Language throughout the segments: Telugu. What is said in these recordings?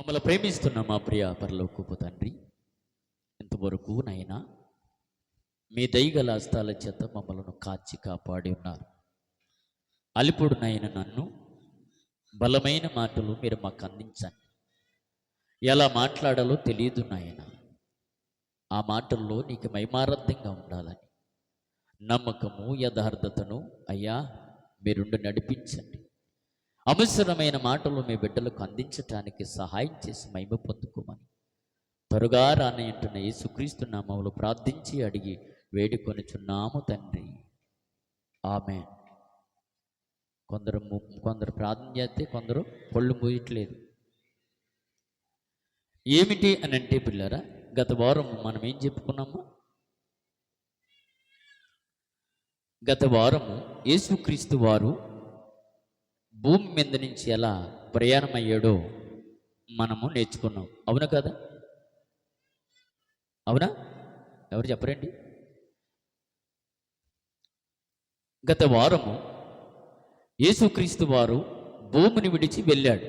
మమ్మల్ని ప్రేమిస్తున్న మా ప్రియ పరలోకపు తండ్రి, ఇంతవరకు నైనా మీ దయగల హస్తాల చేత మమ్మల్ని కాచి కాపాడి ఉన్నారు. అలిపుడునైన నన్ను బలమైన మాటలు మీరు మాకు అందించండి. ఎలా మాట్లాడాలో తెలియదు నాయన. ఆ మాటల్లో నీకు మైమారద్దంగా ఉండాలని నమ్మకము యథార్థతను అయ్యా మీరుండి నడిపించండి. అవసరమైన మాటలు మీ బిడ్డలకు అందించటానికి సహాయం చేసి మహిమ పొందుకోమని త్వరగా రానంటున్న యేసుక్రీస్తు నామములో ప్రార్థించి అడిగి వేడుకొనుచున్నాము తండ్రి, ఆమేన్. కొందరు ప్రార్థన చేస్తే కొందరు పళ్ళు మూయట్లేదు. ఏమిటి అని అంటే పిల్లరా, గత వారం మనం ఏం చెప్పుకున్నాము? గత వారము యేసుక్రీస్తు వారు భూమి మీద నుంచి ఎలా ప్రయాణం అయ్యాడో మనము నేర్చుకున్నాం. అవునా కదా? అవునా? ఎవరు చెప్పరండి? గత వారము యేసుక్రీస్తు వారు భూమిని విడిచి వెళ్ళాడు.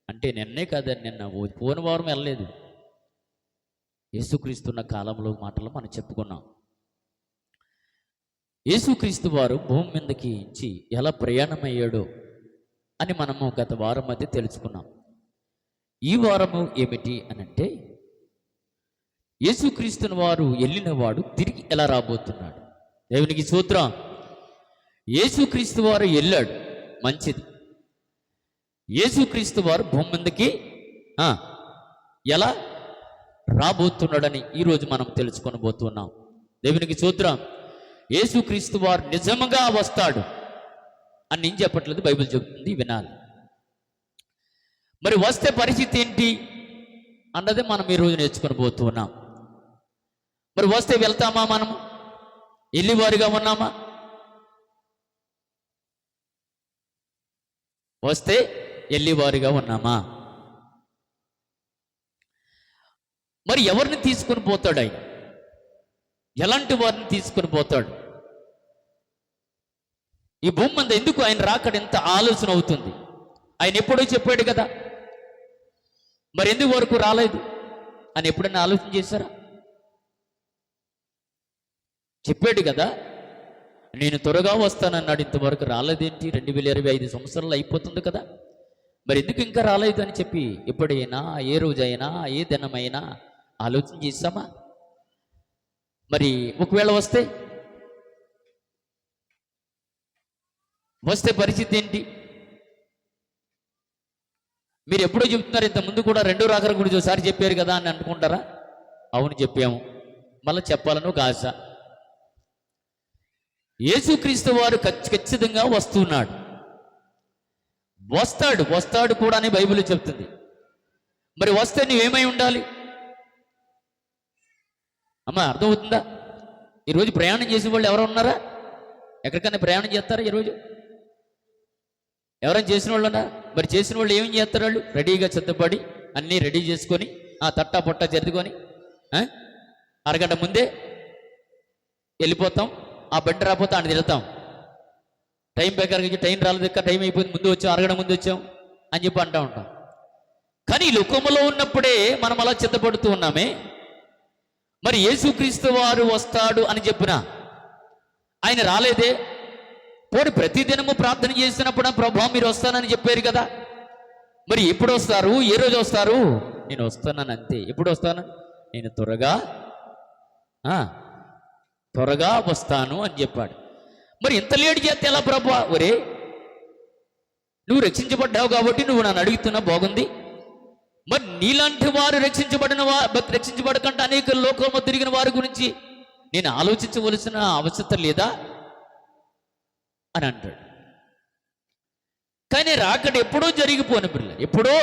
అంటే నిన్నే కాదని నిన్న పోయిన వారం వెళ్ళలేదు. యేసుక్రీస్తున్న కాలంలో మాటలు మనం చెప్పుకున్నాం. యేసుక్రీస్తు వారు భూమి మీదకి ఇచ్చి ఎలా ప్రయాణం అయ్యాడో అని మనము గత వారం మధ్య తెలుసుకున్నాం. ఈ వారము ఏమిటి అని అంటే, యేసుక్రీస్తుని వారు వెళ్ళిన వాడు తిరిగి ఎలా రాబోతున్నాడు. దేవునికి స్తోత్రం. యేసుక్రీస్తు వారు వెళ్ళాడు, మంచిది. యేసుక్రీస్తు వారు భూమి మీదకి ఎలా రాబోతున్నాడని ఈరోజు మనం తెలుసుకొని పోతున్నాం. దేవునికి స్తోత్రం. యేసుక్రీస్తు వారు నిజంగా వస్తాడు అని నేను చెప్పట్లేదు, బైబిల్ చెబుతుంది, వినాలి. మరి వస్తే పరిస్థితి ఏంటి అన్నది మనం ఈరోజు నేర్చుకొని పోతున్నాం. మరి వస్తే వెళ్తామా? మనము వెళ్ళివారిగా ఉన్నామా? వస్తే వెళ్ళివారిగా ఉన్నామా? మరి ఎవరిని తీసుకొని పోతాడు ఆయన? ఎలాంటి వారిని తీసుకొని పోతాడు? ఈ భూమి మీద ఎందుకు ఆయన రాకడ ఎంత ఆలోచన అవుతుంది? ఆయన ఎప్పుడో చెప్పాడు కదా, మరి ఎందుకు వరకు రాలేదు అని ఎప్పుడైనా ఆలోచన చేశారా? చెప్పాడు కదా, నేను త్వరగా వస్తానన్నాడు. ఇంతవరకు రాలేదేంటి? 2025 సంవత్సరాలు అయిపోతుంది కదా, మరి ఎందుకు ఇంకా రాలేదు అని చెప్పి ఎప్పుడైనా, ఏ రోజైనా, ఏ దినమైనా ఆలోచన చేశామా? మరి ఒకవేళ వస్తే పరిస్థితి ఏంటి? మీరు ఎప్పుడో చెప్తున్నారు, ఇంతకుముందు కూడా రెండో రాకడ గురించి ఒకసారి చెప్పారు కదా అని అనుకుంటారా? అవును, చెప్పాము, మళ్ళీ చెప్పాలని ఒక ఆశ. యేసుక్రీస్తు వారు ఖచ్చితంగా వస్తున్నాడు. వస్తాడు కూడా అని బైబిల్ చెప్తుంది. మరి వస్తే నువ్వేమై ఉండాలి? అమ్మా, అర్థమవుతుందా? ఈరోజు ప్రయాణం చేసే వాళ్ళు ఎవరు ఉన్నారా? ఎక్కడికైనా ప్రయాణం చేస్తారా ఈరోజు? ఎవరైనా చేసిన వాళ్ళు ఉన్నా? మరి చేసిన వాళ్ళు ఏమేం చేస్తారు? వాళ్ళు రెడీగా సిద్ధపడి అన్నీ రెడీ చేసుకొని తట్టా పొట్టా జరుదుకొని అరగంట ముందే వెళ్ళిపోతాం. ఆ బండి రాకపోతే ఆయన తిడతాం. టైం ప్రకారం టైం రాలేదు, టైం అయిపోయింది, ముందు వచ్చాం, అరగంట ముందు వచ్చాం అని చెప్పి అంటూ ఉంటాం. కానీ లోకములో ఉన్నప్పుడే మనం అలా సిద్ధపడుతూ ఉన్నామే. మరి యేసుక్రీస్తు వారు వస్తాడు అని చెప్పిన ఆయన రాలేదే. పోనీ ప్రతిదినము ప్రార్థన చేసినప్పుడు ప్రభా మీరు వస్తానని చెప్పారు కదా, మరి ఎప్పుడు వస్తారు? ఏ రోజు వస్తారు? నేను వస్తానని అంతే. ఎప్పుడు వస్తాను? నేను త్వరగా వస్తాను అని చెప్పాడు. మరి ఇంత లేట్ చేస్తే ఎలా ప్రభా? ఒరే, నువ్వు రక్షించబడ్డావు కాబట్టి నువ్వు నన్ను అడుగుతున్నా, బాగుంది. మరి నీలాంటి వారు రక్షించబడకుండా అనేక లోకంలో తిరిగిన వారి గురించి నేను ఆలోచించవలసిన అవసరం లేదా అని అంటాడు. కానీ రాకడ ఎప్పుడో జరిగిపోను పిల్ల, ఎప్పుడో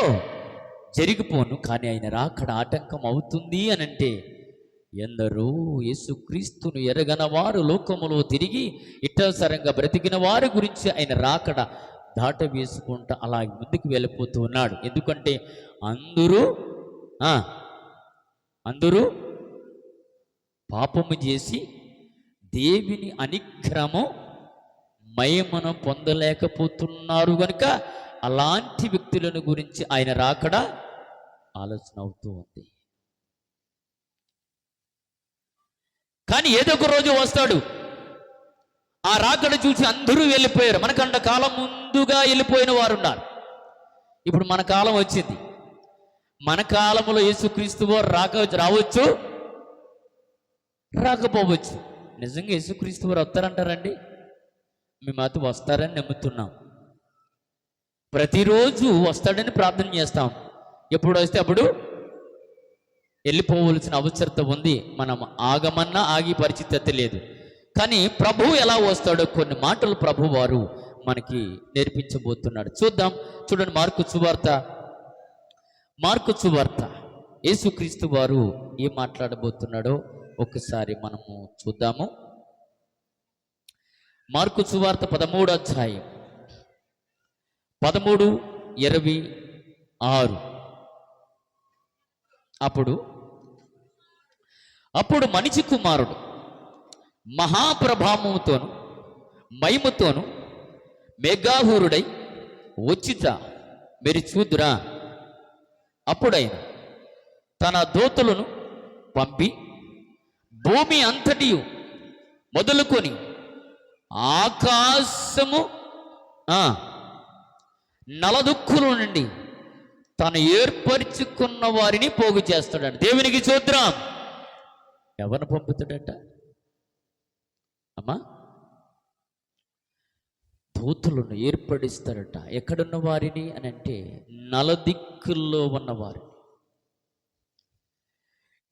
జరిగిపోను. కానీ ఆయన రాకడ ఆటంకం అవుతుంది అని అంటే, ఎందరో యేసుక్రీస్తును ఎరగన వారు లోకములో తిరిగి ఇట్టసరంగా బ్రతికిన వారి గురించి ఆయన రాకడ దాట వేసుకుంటా అలా ముందుకు వెళ్ళిపోతూ ఉన్నాడు. ఎందుకంటే అందరూ పాపము చేసి దేవుని అనుగ్రహము మహిమను పొందలేకపోతున్నారు కనుక అలాంటి వ్యక్తులను గురించి ఆయన రాకడ ఆలోచన అవుతూ ఉంది. కానీ ఏదో ఒక రోజు వస్తాడు. ఆ రాకడ చూసి అందరూ వెళ్ళిపోయారు. మనకంట కాలం ముందుగా వెళ్ళిపోయిన వారు ఉన్నారు. ఇప్పుడు మన కాలం వచ్చింది. మన కాలంలో యేసుక్రీస్తు వారు రావచ్చు, రాకపోవచ్చు. నిజంగా యేసుక్రీస్తు వారు వస్తారంటారండి? మేమైతే వస్తారని నమ్ముతున్నాం. ప్రతిరోజు వస్తాడని ప్రార్థన చేస్తాం. ఎప్పుడు వస్తే అప్పుడు వెళ్ళిపోవలసిన అవసరత ఉంది. మనం ఆగమన్నా ఆగి పరిస్థితి లేదు. కానీ ప్రభువు ఎలా వస్తాడో కొన్ని మాటలు ప్రభు వారు మనకి నేర్పించబోతున్నాడు. చూద్దాం. చూడండి, మార్కు సువార్త యేసుక్రీస్తు వారు ఏం మాట్లాడబోతున్నాడో ఒకసారి మనము చూద్దాము. మార్కు సువార్త 13వ అధ్యాయం 13:26. అప్పుడు మనిషి కుమారుడు మహాప్రభావముతోను మహిమతోను మేఘాహూరుడై వచ్చిట మీరు చూదురా. అప్పుడైన తన దూతలను పంపి భూమి అంతటియు మొదలుకొని ఆకాశము నలదుక్కుల నుండి తను ఏర్పరచుకున్న వారిని పోగు చేస్తాడంట. దేవునికి చూద్దాం. ఎవరిని పంపుతాడట అమ్మా? దూతలను ఏర్పడిస్తారట. ఎక్కడున్న వారిని అని అంటే నలదిక్కుల్లో ఉన్నవారు.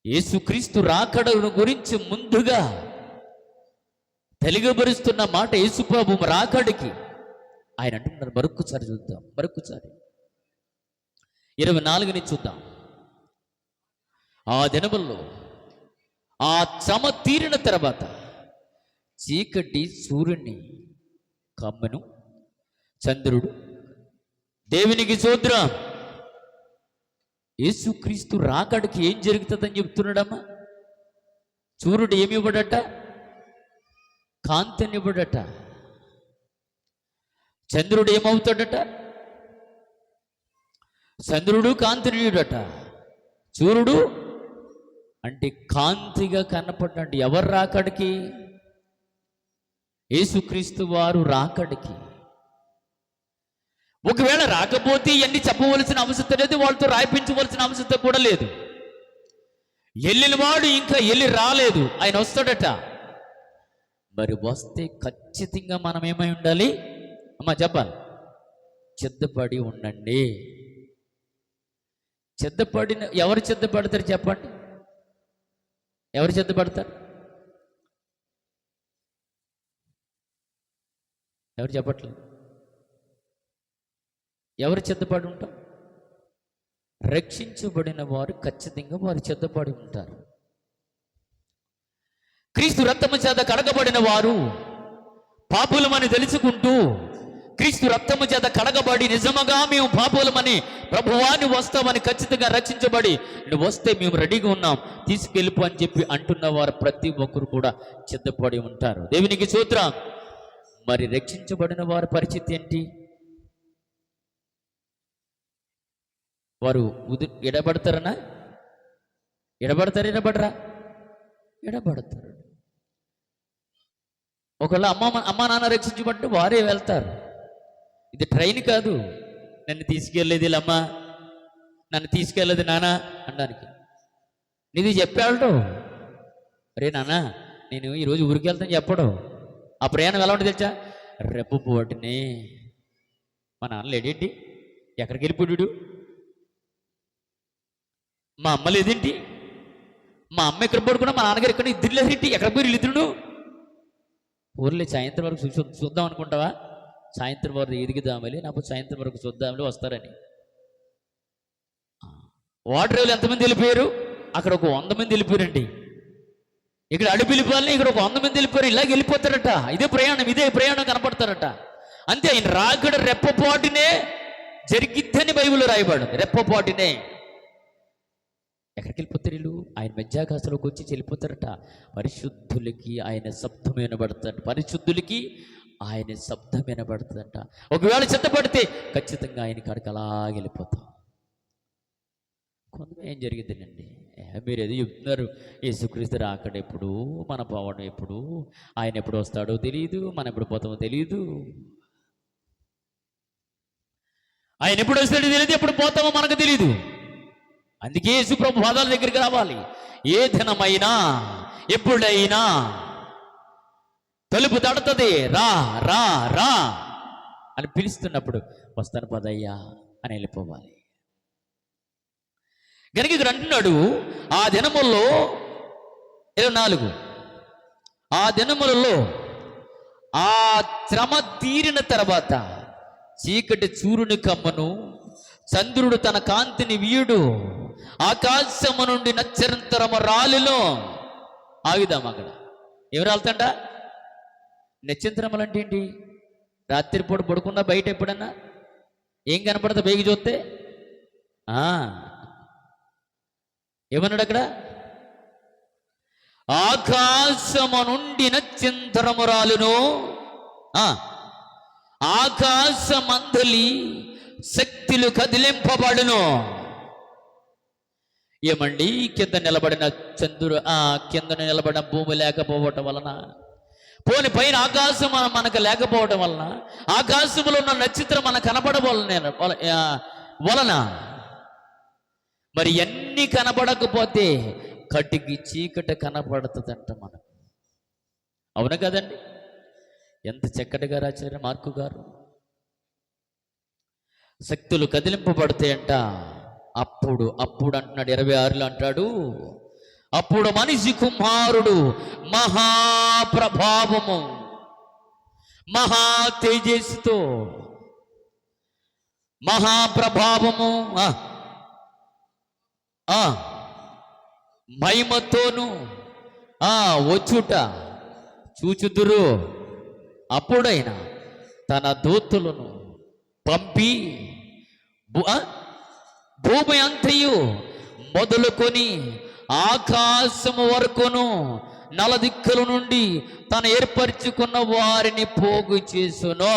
యేసుక్రీస్తు రాకడను గురించి ముందుగా తెలియబరుస్తున్న మాట యేసుప్రభు రాకడికి ఆయన అంటున్నారు. మరొక్కసారి చూద్దాం, మరొక్కసారి 24ని చూద్దాం. ఆ దినముల్లో ఆ చమ తీరిన తర్వాత చీకటి సూర్యుని కమ్మెను, చంద్రుడు దేవునికి చూద్దాం. యేసుక్రీస్తు రాకడికి ఏం జరుగుతుందని చెప్తున్నాడమ్మా? సూర్యుడు ఏమి ఇవ్వడట? కాంతినివ్వడట. చంద్రుడు ఏమవుతాడట? చంద్రుడు కాంతినివ్వడట. సూర్యుడు అంటే కాంతిగా కనపడ్డండి. ఎవరు రాకడికి? యేసుక్రీస్తు వారు రాకడికి. ఒకవేళ రాకపోతే ఇవన్నీ చెప్పవలసిన అవసరం లేదు, వాళ్ళతో రాయిపించవలసిన అవసరం కూడా లేదు. వెళ్ళిన వాడు ఇంకా వెళ్ళి రాలేదు, ఆయన వస్తాడట. మరి వస్తే ఖచ్చితంగా మనం ఏమై ఉండాలి అమ్మా? చెప్పాలి, సిద్ధపడి ఉండండి. సిద్ధపడిన ఎవరు సిద్ధపడతారు చెప్పండి? ఎవరు సిద్ధపడతారు? ఎవరు చెప్పట్లేదు? ఎవరు సిద్ధపడి ఉంటాం? రక్షించబడిన వారు ఖచ్చితంగా వారు సిద్ధపడి ఉంటారు. క్రీస్తు రక్తము చేత కడగబడిన వారు పాపులమని తెలుసుకుంటూ, క్రీస్తు రక్తము చేత కడగబడి నిజముగా మేము పాపులమని ప్రభువాన్ని వస్తామని ఖచ్చితంగా రక్షించబడి నువ్వు వస్తే మేము రెడీగా ఉన్నాం తీసుకెళ్ళిపో అని చెప్పి అంటున్న వారు ప్రతి ఒక్కరు కూడా సిద్ధపడి ఉంటారు. దేవునికి స్తోత్రం. మరి రక్షించబడిన వారి పరిస్థితి ఏంటి? వారు ఎడబడతారనా? ఎడబడరా? ఎడబడతారు. ఒకవేళ అమ్మ నాన్న రక్షించబడితే వారే వెళ్తారు. ఇది ట్రైన్ కాదు. నన్ను తీసుకెళ్ళేది అమ్మ, నన్ను తీసుకెళ్ళేది నాన్న అనడానికి. నీది చెప్పాడు, అరే నాన్న నేను ఈరోజు ఊరికి వెళ్తాను చెప్పడు. ఆ ప్రయాణం ఎలా ఉంటుంది తెలుసా? రెప్పు పోటీనే మా నాన్న లేడేంటి, ఎక్కడికి వెళ్ళిపోయాడు, మా అమ్మ లేదేంటి, మా అమ్మ ఎక్కడ పడుకున్నా మా నాన్నగారు ఎక్కడ, ఇద్దరు లేదేంటి, ఎక్కడ పోయి ఇద్దరుడు. ఊర్లే సాయంత్రం వరకు చూద్దాం అనుకుంటావా? సాయంత్రం వరకు ఎదిగిదామని, నాకు సాయంత్రం వరకు చూద్దామని వస్తారని. వాటర్ ఎంతమంది వెళ్ళిపోయారు? అక్కడ ఒక 100 మంది వెళ్ళిపోయారండి. ఇక్కడ అడుపు వెళ్ళిపోవాలని ఇక్కడ ఒక 100 మంది వెళ్ళిపోయారు. ఇలాగ వెళ్ళిపోతారట. ఇదే ప్రయాణం కనపడతారట. అంతే. ఆయన రాకడ రెప్పపాటునే జరిగిద్దని బైబిల్లో రాయబడింది. రెప్పపాటునే. ఎక్కడికి వెళ్ళిపోతారు వీళ్ళు? ఆయన మధ్యాకాశంలోకి వచ్చి వెళ్ళిపోతారట. పరిశుద్ధులకి ఆయన శబ్దం వినబడుతుందంట. పరిశుద్ధులకి ఆయన శబ్దం వినబడుతుందంట. ఒకవేళ సిద్ధపడితే ఖచ్చితంగా ఆయన కాడికి అలా వెళ్ళిపోతాం. కొంత ఏం జరిగిద్దండి, మీరు ఏదో చెప్తున్నారు, యేసుక్రీస్తు రాకడ ఎప్పుడు, మన పోవడం ఎప్పుడు, ఆయన ఎప్పుడు వస్తాడో తెలియదు, మనం ఎప్పుడు పోతామో తెలియదు. ఆయన ఎప్పుడు వస్తాడో తెలియదు, ఎప్పుడు పోతామో మనకు తెలియదు. అందుకే యేసుప్రభు పాదాల దగ్గరికి రావాలి. ఏ దినమైనా ఎప్పుడైనా తలుపు తడుతుంది, రా రా రా అని పిలుస్తున్నప్పుడు వస్తాను పదయ్యా అని వెళ్ళిపోవాలి. కనుక ఇక్కడ అంటున్నాడు, ఆ దినముల్లో 24 ఆ దినములలో ఆ శ్రమ తీరిన తర్వాత చీకటి చూరుని కమ్మను, చంద్రుడు తన కాంతిని వీయుడు, ఆకాశము నుండి నక్షత్రము రాలును. ఆగుదాం అక్కడ. ఎవరు రాలుతంట? నక్షత్రములు అంటే ఏంటి? రాత్రిపూట పడుకున్నా బయట ఎప్పుడన్నా ఏం కనపడతా బయకి చూస్తే? ఏమన్నాడు అక్కడ? ఆకాశము నుండి నక్షత్రము రాలును, ఆకాశమందలి శక్తులు కదిలింపబడును. ఏమండి, కింద నిలబడిన చంద్రుడు, కింద నిలబడిన భూమి లేకపోవటం వలన, పోని పైన ఆకాశం మనకు లేకపోవటం వలన, ఆకాశంలో ఉన్న నక్షత్రం మనకు వలన మరి ఎన్ని కనబడకపోతే కటికి చీకటి కనబడుతుందంట మనకు. అవును కదండి? ఎంత చక్కటిగా రాశారు మార్కు గారు. శక్తులు కదిలింపబడతాయంట. అప్పుడు అంటున్నాడు 26లో అంటాడు, అప్పుడు మనిషి కుమారుడు మహాప్రభావము, మహా తేజస్సుతో, మహాప్రభావము మహిమతోను వచ్చుట చూచుదురు. అప్పుడైనా తన దూతలను పంపి భూమి అంతయు మొదలుకొని ఆకాశము వరకును నలదిక్కుల నుండి తను ఏర్పరచుకున్న వారిని పోగు చేసును.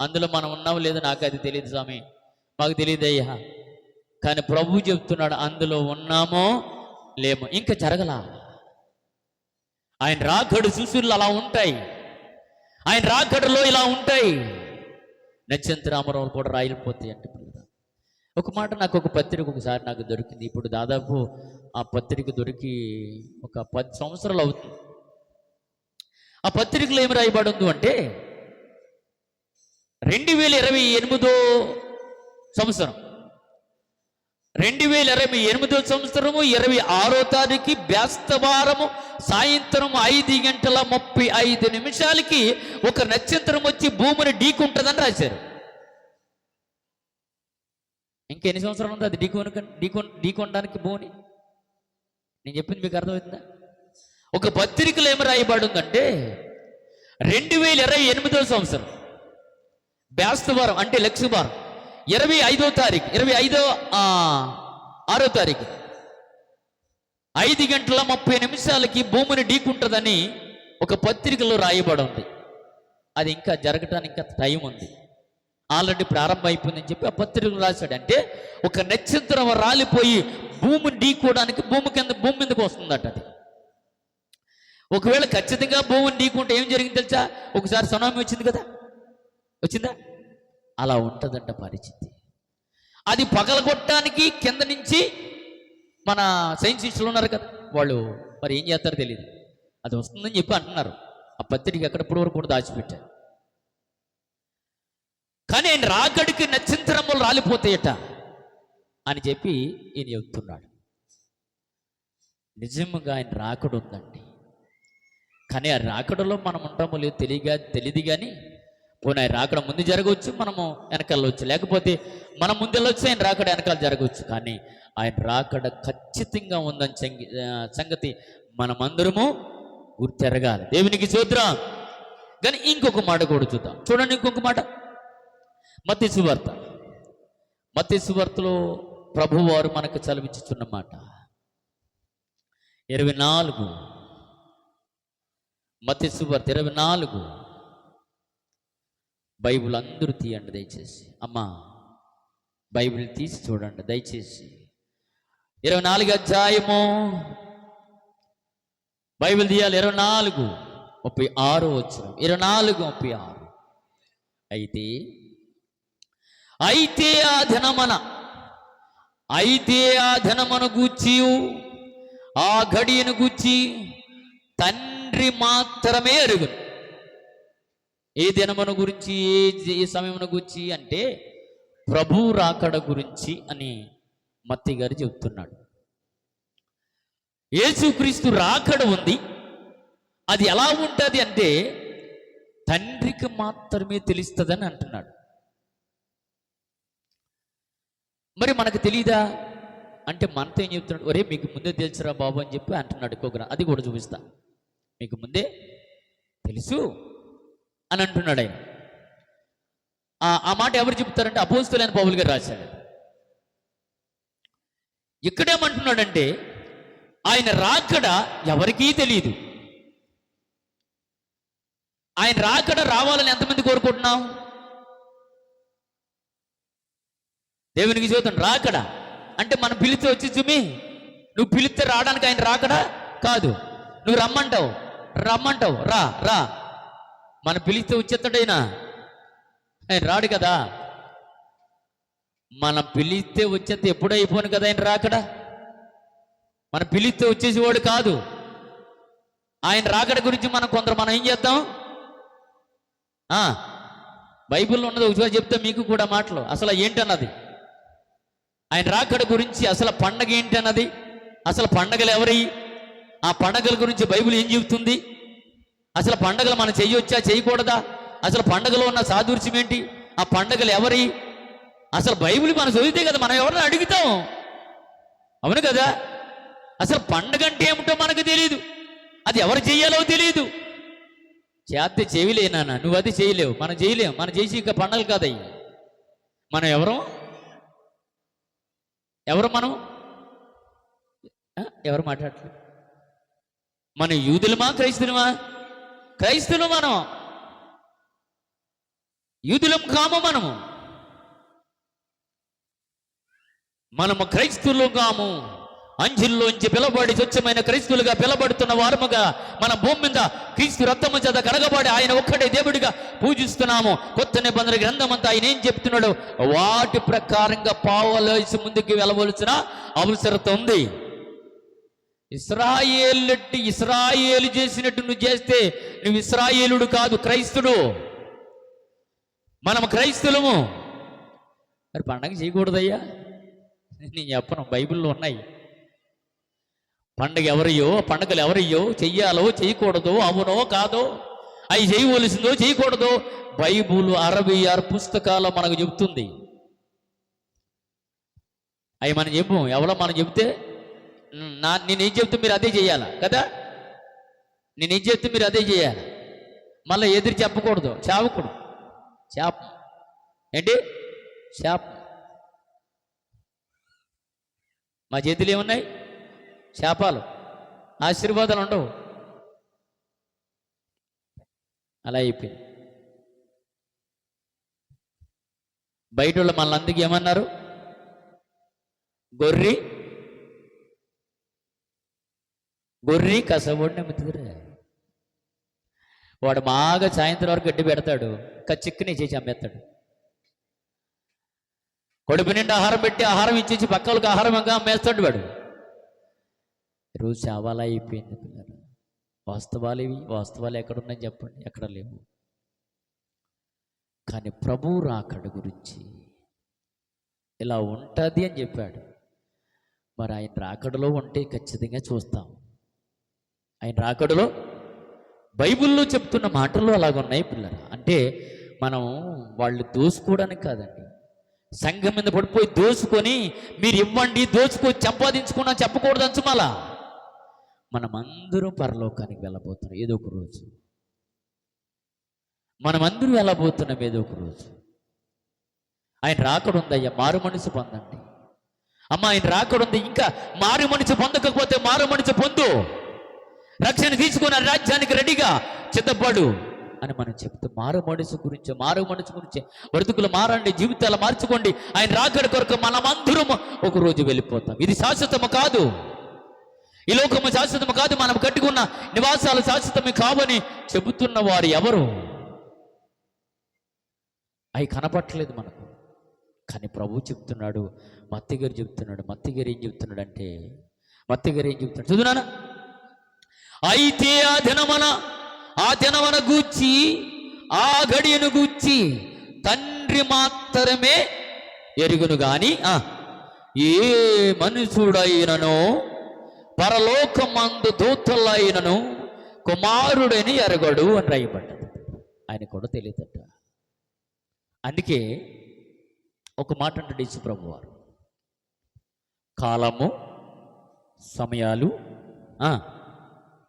అందులో మనం ఉన్నాము లేదు నాకు అది తెలియదు స్వామి, మాకు తెలియదయ్యా. కానీ ప్రభు చెప్తున్నాడు, అందులో ఉన్నామో లేమో. ఇంకా జరగలా. ఆయన రాకడు సూచనలు అలా ఉంటాయి, ఆయన రాకడలో ఇలా ఉంటాయి. నక్షత్రామరాలు కూడా రాయిపోతాయి అంటే. ఒక మాట, నాకు ఒక పత్రిక ఒకసారి నాకు దొరికింది. ఇప్పుడు దాదాపు ఆ పత్రిక దొరికి ఒక 10 సంవత్సరాలు అవుతుంది. ఆ పత్రికలో ఏమి రాయబడి ఉంది అంటే 2028 సంవత్సరం 2028 సంవత్సరము 26వ తారీఖు బేస్తవారము సాయంత్రం 5:35 ఒక నక్షత్రం వచ్చి భూమిని ఢీకుంటుందని రాశారు. ఇంకెన్ని సంవత్సరాలు ఉంది అది ఢీకొనడానికి భూమిని? నేను చెప్పింది మీకు అర్థమవుతుందా? ఒక పత్రికలో ఏమి రాయబడి ఉందంటే 2028 సంవత్సరం బేస్తవారం అంటే లక్షవారం 25వ తారీఖు 6వ తారీఖు 5:30 భూమిని ఢీకుంటుందని ఒక పత్రికలో రాయబడి ఉంది. అది ఇంకా జరగటానికి ఇంకా టైం ఉంది, ఆల్రెడీ ప్రారంభం అయిపోయిందని చెప్పి ఆ పత్రికలు రాశాడు. అంటే ఒక నక్షత్రం రాలిపోయి భూమిని ఢీకోవడానికి భూమి మీదకి వస్తుందట. అది ఒకవేళ ఖచ్చితంగా భూమిని ఢీకుంటే ఏం జరిగింది తెలుసా? ఒకసారి సునామీ వచ్చింది కదా, వచ్చిందా? అలా ఉంటుందంట పరిస్థితి. అది పగలగొట్టడానికి కింద నుంచి మన సైంటిస్టులు ఉన్నారు కదా, వాళ్ళు మరి ఏం చేస్తారో తెలియదు, అది వస్తుందని చెప్పి అంటున్నారు. ఆ పత్రిక ఎక్కడప్పుడు వరకు కూడా దాచిపెట్టారు. కానీ ఆయన రాకడికి నక్షత్రములు రాలిపోతాయట అని చెప్పి ఈయన చెప్తున్నాడు. నిజంగా ఆయన రాకడు ఉందండి. కానీ ఆ రాకడలో మనం ఉంటామో లేదు తెలియదు. కానీ పోనీ ఆయన రాకడ ముందు జరగవచ్చు, మనము వెనకాలవచ్చు, లేకపోతే మనం ముందు వెళ్ళొచ్చు, ఆయన రాకడ వెనకాల జరగవచ్చు. కానీ ఆయన రాకడ ఖచ్చితంగా ఉందని సంగతి మనమందరము గుర్తెరగాలి. దేవునికి స్తోత్రం. కానీ ఇంకొక మాట కూడా చూద్దాం. చూడండి, ఇంకొక మాట మత్తయి సువార్తలో ప్రభువారు మనకు చదివించుచున్న మాట 24 మత్తయి సువార్త 24. బైబిల్ అందరూ తీయండి దయచేసి. అమ్మా బైబిల్ తీసి చూడండి దయచేసి. 24 అధ్యాయము బైబిల్ తీయాలి. 24:36 వచనం. 24:36. అయితే ఆ దినమున గూర్చి ఆ ఘడియను గూర్చి తండ్రి మాత్రమే ఎరుగును. ఏ దినమును గురించి, ఏ సమయమును గురించి అంటే ప్రభు రాకడ గురించి అని మత్తయి గారు చెబుతున్నాడు. యేసుక్రీస్తు రాకడ ఉంది. అది ఎలా ఉంటుంది అంటే తండ్రికి మాత్రమే తెలుస్తుందని అంటున్నాడు. మరి మనకు తెలీదా అంటే మనతో ఏం చెప్తున్నాడు? ఒరే మీకు ముందే తెలుసురా బాబు అని చెప్పి అంటున్నాడు. అది కూడా చూపిస్తా. మీకు ముందే తెలుసు అని అంటున్నాడు ఆయన. ఆ మాట ఎవరు చెప్తారంటే అపోస్తలుడైన పౌలు గారు రాశాడు. ఇక్కడేమంటున్నాడంటే ఆయన రాకడ ఎవరికీ తెలియదు. ఆయన రాకడ రావాలని ఎంతమంది కోరుకుంటున్నాం? దేవునికి చూద్దాం. రాకడ అంటే మనం పిలిస్తే వచ్చి చూమి, నువ్వు పిలిస్తే రావడానికి ఆయన రాకడా కాదు. నువ్వు రమ్మంటావు రా. మనం పిలిస్తే వచ్చేస్తాడైనా, ఆయన రాడు కదా. మనం పిలిస్తే వచ్చేస్తే ఎప్పుడూ అయిపోను కదా ఆయన రాకడా. మనం పిలిస్తే వచ్చేసేవాడు కాదు. ఆయన రాకడ గురించి మనం ఏం చేద్దాం? బైబిల్లో ఉన్నది ఒకసారి చెప్తే మీకు కూడా మాటలు అసలు ఏంటన్నది. ఆయన రాకడ గురించి అసలు పండగ ఏంటన్నది, అసలు పండగలు ఎవరి, ఆ పండగల గురించి బైబిల్ ఏం చెబుతుంది, అసలు పండగలు మనం చేయొచ్చా చేయకూడదా, అసలు పండగలో ఉన్న సాదృశ్యం ఏంటి, ఆ పండగలు ఎవరి, అసలు బైబిల్ మనం చదివితే కదా మనం ఎవరిని అడుగుతాం. అవును కదా. అసలు పండగ అంటే ఏమిటో మనకు తెలియదు, అది ఎవరు చెయ్యాలో తెలియదు. చేస్తే చేయలేనా, నువ్వు అది చేయలేవు, మనం చేయలేము. మనం చేసి ఇంకా పండగలు కాదయ్యి. మనం మనం ఎవరు మాట్లాడలేదు. మన యూదులమా క్రైస్తులమా? క్రైస్తులు. యూదులం కాము. మనము క్రైస్తువులు కాము. అంజుల్లోంచి పిలబడి స్వచ్ఛమైన క్రైస్తువులుగా పిలబడుతున్న వారముగా మన భూమి మీద క్రీస్తు రక్తము చేత కడగబడి ఆయన ఒక్కడే దేవుడిగా పూజిస్తున్నాము. కొత్త నిబంధన గ్రంథమంతా ఆయన ఏం చెప్తున్నాడు, వాటి ప్రకారంగా పావలేసి ముందుకు వెళ్ళవలసిన అవసరత ఉంది. ఇస్రాయేలు చేసినట్టు నువ్వు చేస్తే నువ్వు ఇస్రాయేలుడు కాదు, క్రైస్తుడు. మనం క్రైస్తులము. మరి పండగ చేయకూడదయ్యా? నేను చెప్పను, బైబిల్లో ఉన్నాయి. పండగలు ఎవరయ్యో, చెయ్యాలో చేయకూడదు, అవునో కాదో, అవి చేయవలసిందో చేయకూడదో బైబిల్ 66 పుస్తకాలు మనకు చెబుతుంది. అవి మనం చెప్పు, ఎవరో మనం చెబితే నేనేం చెప్తే మీరు అదే చేయాలా కదా. నేనేం చెప్తే మీరు అదే చేయాలి. మళ్ళీ ఎదురు చెప్పకూడదు. చావకూడదు. శాపం. మా చేతులు ఏమున్నాయి? శాపాలు. ఆశీర్వాదాలు ఉండవు. అలా అయిపోయింది. బయట వాళ్ళు మనందుకు ఏమన్నారు? గొర్రె కసబోడిని మెతుకురే. వాడు బాగా సాయంత్రం వరకు గడ్డి పెడతాడు, చిక్కుని చేసి అమ్మేస్తాడు. కొడుపు నిండా ఆహారం పెట్టి ఆహారం ఇచ్చేసి పక్కలకు ఆహారంగా అమ్మేస్తాడు వాడు. ఈరోజు చావాలా అయిపోయింది పిల్లలు. వాస్తవాలు ఎక్కడున్నాయని చెప్పండి? ఎక్కడ లేవు. కానీ ప్రభు రాకడ గురించి ఇలా ఉంటుంది అని చెప్పాడు. మరి ఆయన రాకడలో ఉంటే ఖచ్చితంగా చూస్తాం. ఆయన రాకడలో బైబిల్లో చెప్తున్న మాటలు అలాగున్నాయి పిల్లలు. అంటే మనం వాళ్ళు దోసుకోవడానికి కాదండి, సంఘం మీద పడిపోయి దోసుకొని మీరు ఇవ్వండి, దోచుకొని సంపాదించుకున్నా చెప్పకూడదు. అంచుమాలా మనమందరం పరలోకానికి వెళ్ళబోతున్నాం ఏదో ఒక రోజు. మనమందరం వెళ్ళబోతున్నాం ఏదో ఒక రోజు. ఆయన రాకడుందయ్యా, మారు మనసు పొందండి. అమ్మ ఆయన రాకడుంది, ఇంకా మారు మనసు పొందకపోతే మారు మనసు పొందు. రక్షణ తీసుకున్న రాజ్యానికి రెడీగా సిద్ధపడు. అని మనం చెప్తే మారు మనసు గురించి బ్రతుకులు మారండి, జీవితాలు మార్చుకోండి, ఆయన రాకడ కొరకు మనమందరం ఒక రోజు వెళ్ళిపోతాం. ఇది శాశ్వతము కాదు, ఈ లోకము శాశ్వతము కాదు, మనం కట్టుకున్న నివాసాలు శాశ్వతమే కావని చెబుతున్న వారు ఎవరు? అవి కనపట్టలేదు మనకు. కానీ ప్రభు చెప్తున్నాడు, మత్తయి గారు చెప్తున్నాడు. మత్తయి గారు ఏం చెప్తున్నాడు చదువునా? అయితే ఆ దినమన గూర్చి, ఆ గడియను గూర్చి తండ్రి మాత్రమే ఎరుగును గాని ఏ మనుషుడైనను పరలోకమందు దూతలైనను కుమారుడని ఎరగడు అని రాయబడ్డది. ఆయన కూడా తెలియదట. అందుకే ఒక మాట అంటాడు యేసు ప్రభు వారు, కాలము సమయాలు